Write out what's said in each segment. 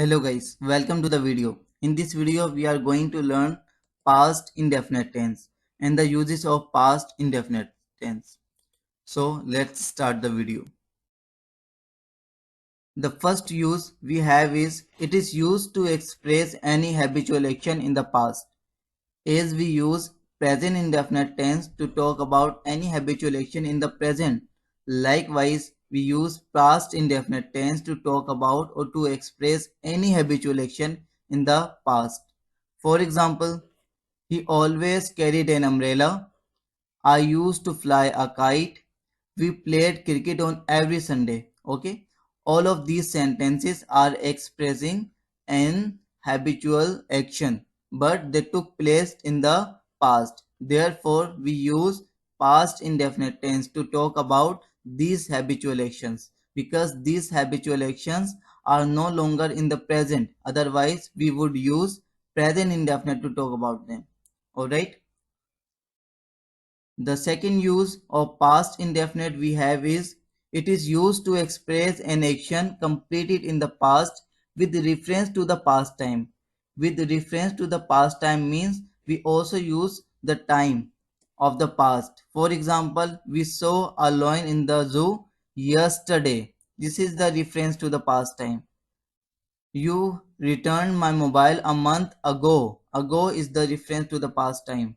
Hello guys, welcome to the video. In this video we are going to learn past indefinite tense and the uses of past indefinite tense. So let's start the video. The first use we have is it is used to express any habitual action in the past. As we use present indefinite tense to talk about any habitual action in the present. Likewise, we use past indefinite tense to talk about or to express any habitual action in the past. For example, he always carried an umbrella. I used to fly a kite. We played cricket on every Sunday. Okay. All of these sentences are expressing an habitual action, but they took place in the past. Therefore, we use past indefinite tense to talk about these habitual actions because these habitual actions are no longer in the present. Otherwise, we would use present indefinite to talk about them. Alright. The second use of past indefinite we have is it is used to express an action completed in the past with reference to the past time. With reference to the past time means we also use the time of the past. For example, we saw a lion in the zoo yesterday. This is the reference to the past time. You returned my mobile a month ago. Ago is the reference to the past time.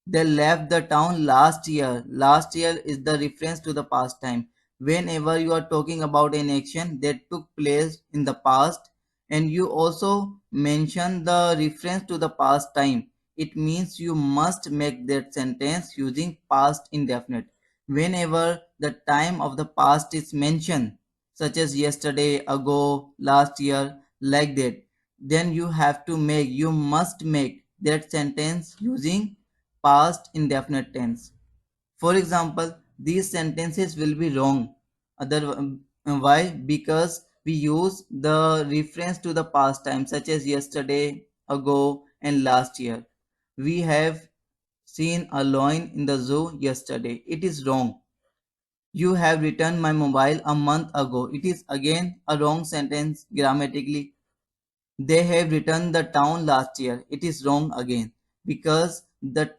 They left the town last year. Last year is the reference to the past time. Whenever you are talking about an action that took place in the past and you also mention the reference to the past time, it means you must make that sentence using past indefinite. Whenever the time of the past is mentioned, such as yesterday, ago, last year, like that, then you must make that sentence using past indefinite tense. For example, these sentences will be wrong. Why? Because we use the reference to the past time such as yesterday, ago and last year. We have seen a lion in the zoo yesterday. It is wrong. You have returned my mobile a month ago. It is again a wrong sentence grammatically. They have returned the town last year. It is wrong again because the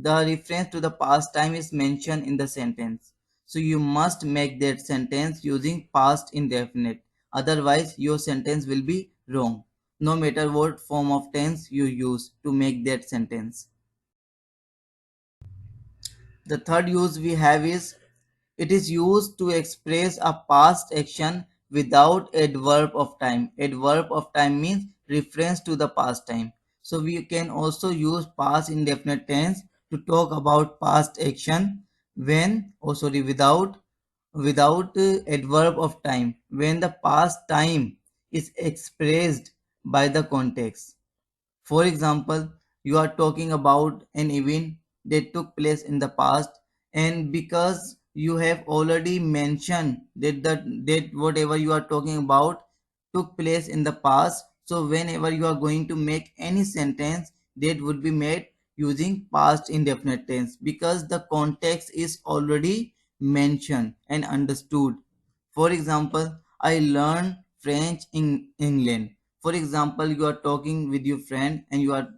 reference to the past time is mentioned in the sentence. So you must make that sentence using past indefinite. Otherwise your sentence will be wrong. No matter what form of tense you use to make that sentence. The third use we have is it is used to express a past action without adverb of time. Adverb of time means reference to the past time. So we can also use past indefinite tense to talk about past action when without adverb of time when the past time is expressed by the context. For example, you are talking about an event that took place in the past, and because you have already mentioned that whatever you are talking about took place in the past, so whenever you are going to make any sentence, that would be made using past indefinite tense because the context is already mentioned and understood. For example, I learned French in England. For example, you are talking with your friend and you are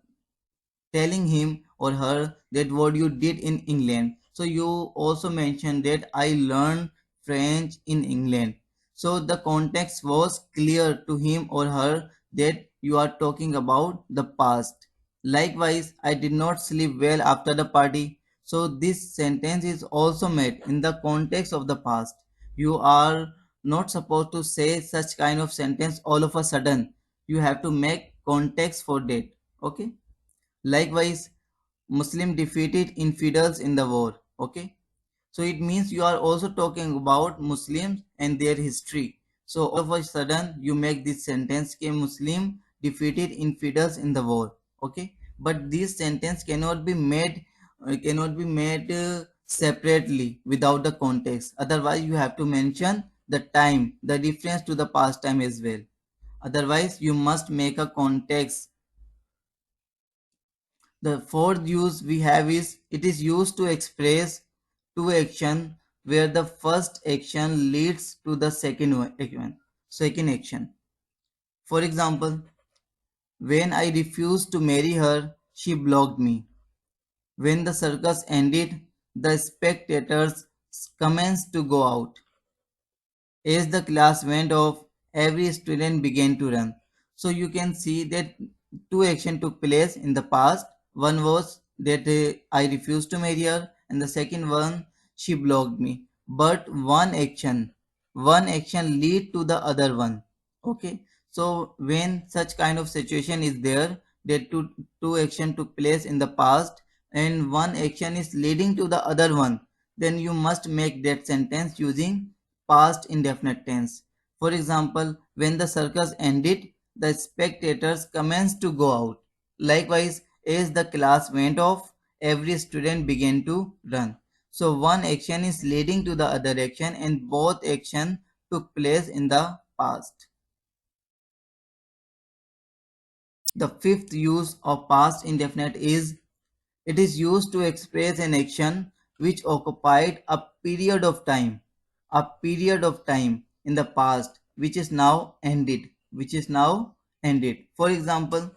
telling him or her that what you did in England. So you also mentioned that I learned French in England. So the context was clear to him or her that you are talking about the past. Likewise, I did not sleep well after the party. So this sentence is also made in the context of the past. You are not supposed to say such kind of sentence all of a sudden. You have to make context for that. Okay. Likewise, Muslim defeated infidels in the war. Okay. So it means you are also talking about Muslims and their history. So all of a sudden you make this sentence कि Muslim defeated infidels in the war. Okay. But this sentence cannot be made separately without the context. Otherwise you have to mention the time, the reference to the past time as well. Otherwise you must make a context. The fourth use we have is it is used to express two action where the first action leads to the second action. For example, when I refused to marry her, she blocked me. When the circus ended, the spectators commenced to go out. As the class went off, every student began to run. So you can see that two actions took place in the past. One was that I refused to marry her, and the second one, she blocked me. But one action lead to the other one. Okay. So when such kind of situation is there, that two action took place in the past, and one action is leading to the other one, then you must make that sentence using past indefinite tense. For example, when the circus ended, the spectators commenced to go out. Likewise, as the class went off, every student began to run. So one action is leading to the other action, and both action took place in the past. The fifth use of past indefinite is it is used to express an action which occupied a period of time in the past which is now ended. For example,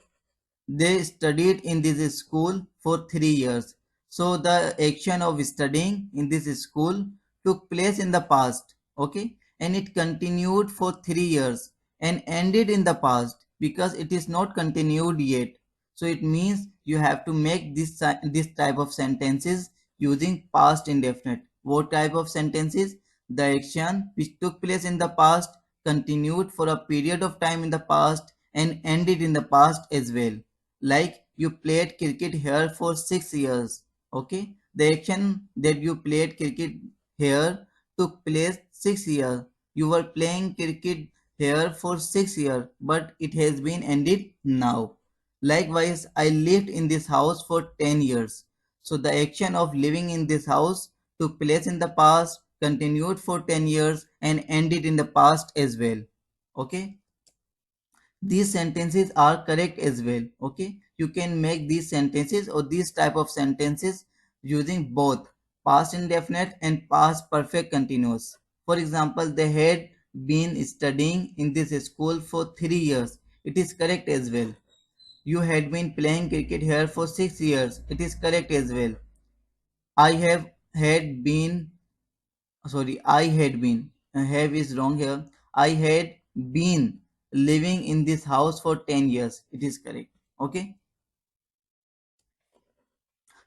they studied in this school for 3 years. So the action of studying in this school took place in the past, okay, and it continued for 3 years and ended in the past because it is not continued yet. So it means you have to make this type of sentences using past indefinite. What type of sentences? The action which took place in the past continued for a period of time in the past and ended in the past as well. Like you played cricket here for 6 years. Okay, the action that you played cricket here took place 6 years. You were playing cricket here for 6 years, but it has been ended now. Likewise, I lived in this house for 10 years. So the action of living in this house took place in the past, continued for 10 years, and ended in the past as well. Okay, these sentences are correct as well. Okay, you can make these sentences or these type of sentences using both past indefinite and past perfect continuous. For example, they had been studying in this school for 3 years. It is correct as well. You had been playing cricket here for 6 years. It is correct as well. I have had been sorry, I had been, have is wrong here. I had been living in this house for 10 years. It is correct. Okay.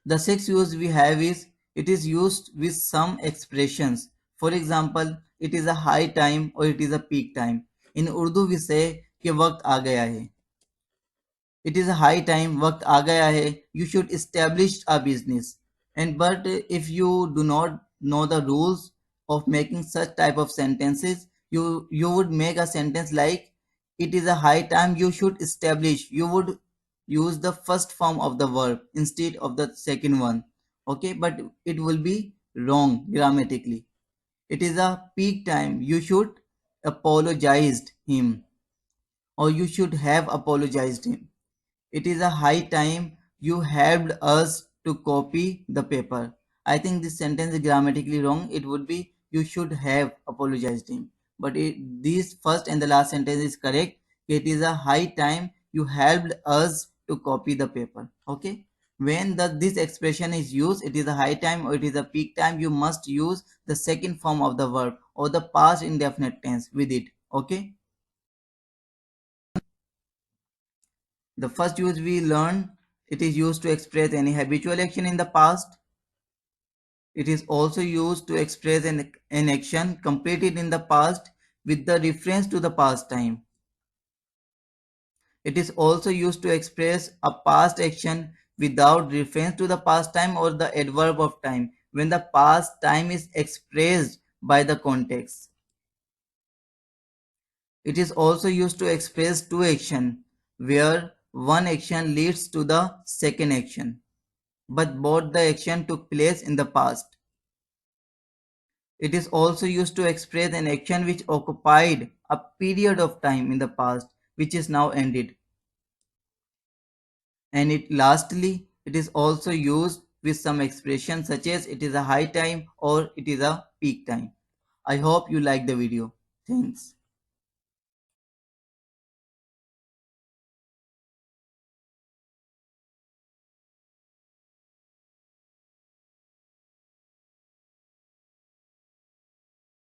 The sixth use we have is it is used with some expressions. For example, it is a high time or it is a peak time. In Urdu we say कि वक्त आ गया है. It is a high time, वक्त आ गया है. You should establish a business. And but if you do not know the rules of making such type of sentences, you would make a sentence like it is a high time you should establish. You would use the first form of the verb instead of the second one. Okay, but it will be wrong grammatically. It is a peak time. You should apologized him, or you should have apologized him. It is a high time you helped us to copy the paper. I think this sentence is grammatically wrong. It would be you should have apologized him. But this first and the last sentence is correct. It is a high time you helped us to copy the paper. Okay. When this expression is used, it is a high time or it is a peak time, you must use the second form of the verb or the past indefinite tense with it. Okay. The first use we learned, it is used to express any habitual action in the past. It is also used to express an action completed in the past with the reference to the past time. It is also used to express a past action without reference to the past time or the adverb of time when the past time is expressed by the context. It is also used to express two actions where one action leads to the second action, but both the action took place in the past. It is also used to express an action which occupied a period of time in the past, which is now ended. And it is also used with some expression such as it is a high time or it is a peak time. I hope you like the video. Thanks.